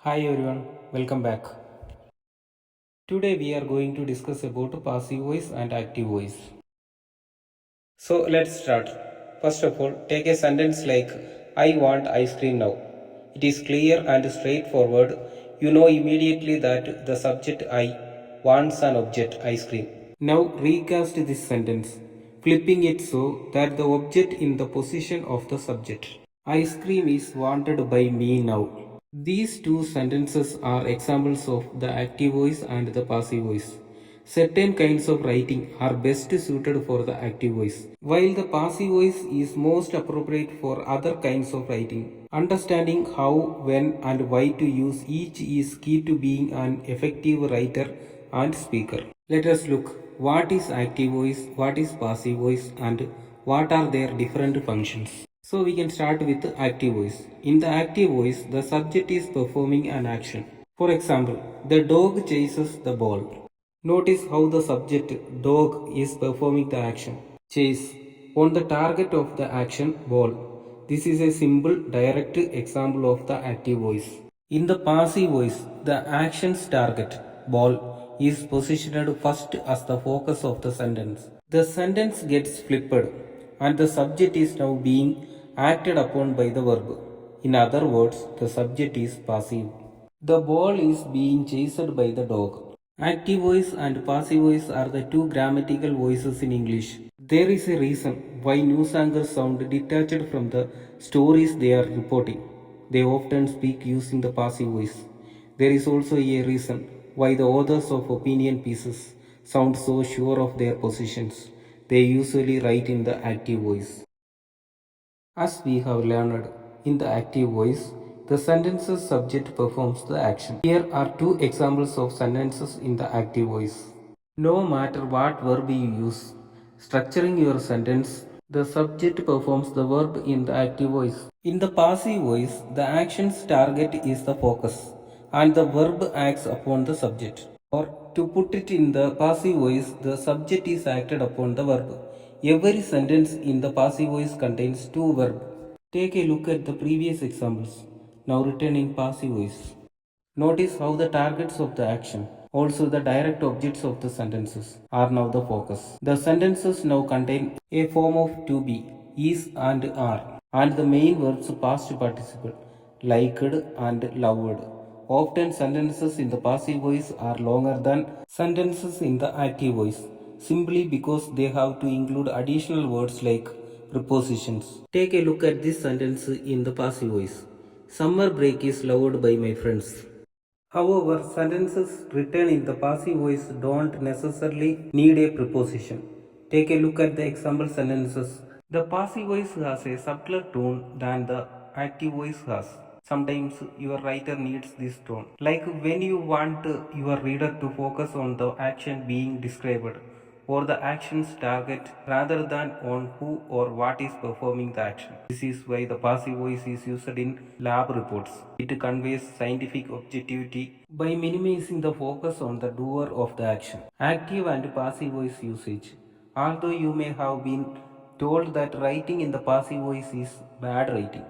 Hi everyone, welcome back. Today we are going to discuss about passive voice and active voice. So let's start. First of all, take a sentence like I want ice cream now. It is clear and straightforward. You know immediately that the subject I wants an object ice cream. Now recast this sentence, flipping it so that the object in the position of the subject. Ice cream is wanted by me now. These two sentences are examples of the active voice and the passive voice. Certain kinds of writing are best suited for the active voice, while the passive voice is most appropriate for other kinds of writing. Understanding how, when, and why to use each is key to being an effective writer and speaker. Let us look what is active voice, what is passive voice, and what are their different functions. So we can start with the active voice. In the active voice, the subject is performing an action. For example, the dog chases the ball. Notice how the subject dog is performing the action. Chase on the target of the action ball. This is a simple direct example of the active voice. In the passive voice, the action's target ball is positioned first as the focus of the sentence. The sentence gets flipped and the subject is now being acted upon by the verb. In other words, the subject is passive. The ball is being chased by the dog. Active voice and passive voice are the two grammatical voices in English. There is a reason why news anchors sound detached from the stories they are reporting. They often speak using the passive voice. There is also a reason why the authors of opinion pieces sound so sure of their positions. They usually write in the active voice. As we have learned, in the active voice, the sentence's subject performs the action. Here are two examples of sentences in the active voice. No matter what verb you use, structuring your sentence, the subject performs the verb in the active voice. In the passive voice, the action's target is the focus and the verb acts upon the subject. Or to put it in the passive voice, the subject is acted upon the verb. Every sentence in the passive voice contains two verbs. Take a look at the previous examples, now written in passive voice. Notice how the targets of the action, also the direct objects of the sentences, are now the focus. The sentences now contain a form of to be, is and are, and the main verbs past participle, liked and loved. Often sentences in the passive voice are longer than sentences in the active voice, simply because they have to include additional words like prepositions. Take a look at this sentence in the passive voice. Summer break is loved by my friends. However, sentences written in the passive voice don't necessarily need a preposition. Take a look at the example sentences. The passive voice has a subtler tone than the active voice has. Sometimes your writer needs this tone. Like when you want your reader to focus on the action being described or the action's target rather than on who or what is performing the action. This is why the passive voice is used in lab reports. It conveys scientific objectivity by minimizing the focus on the doer of the action. Active and passive voice usage. Although you may have been told that writing in the passive voice is bad writing,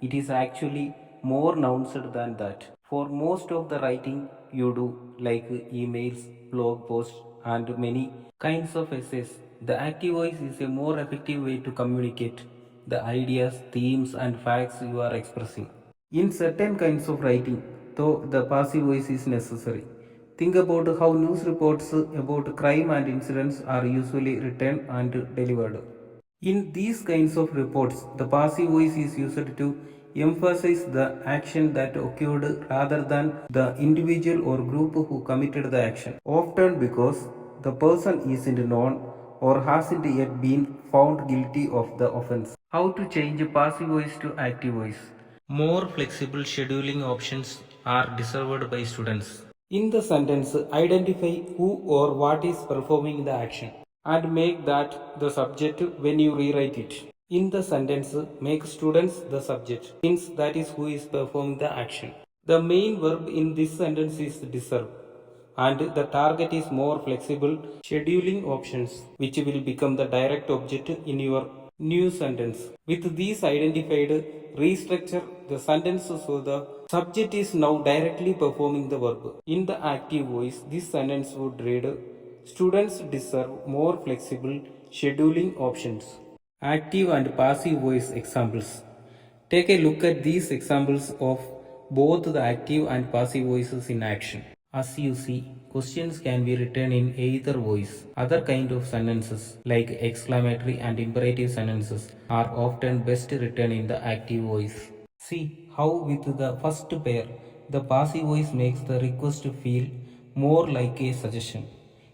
it is actually more nuanced than that. For most of the writing you do, like emails, blog posts, and many kinds of essays, the active voice is a more effective way to communicate the ideas, themes, and facts you are expressing. In certain kinds of writing, though, the passive voice is necessary. Think about how news reports about crime and incidents are usually written and delivered. In these kinds of reports, the passive voice is used to emphasize the action that occurred rather than the individual or group who committed the action, often because the person isn't known or hasn't yet been found guilty of the offense. How to change passive voice to active voice? More flexible scheduling options are deserved by students. In the sentence, identify who or what is performing the action and make that the subject when you rewrite it. In the sentence, make students the subject since that is who is performing the action. The main verb in this sentence is deserve and the target is more flexible scheduling options which will become the direct object in your new sentence. With these identified, restructure the sentence so the Subject is now directly performing the verb. In the active voice, this sentence would read, students deserve more flexible scheduling options. Active and passive voice examples. Take a look at these examples of both the active and passive voices in action. As you see, questions can be written in either voice. Other kind of sentences like exclamatory and imperative sentences are often best written in the active voice. See how with the first pair, the passive voice makes the request feel more like a suggestion.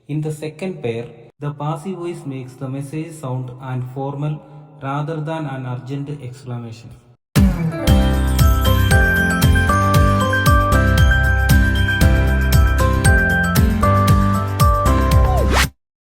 In the second pair, the passive voice makes the message sound and formal rather than an urgent exclamation.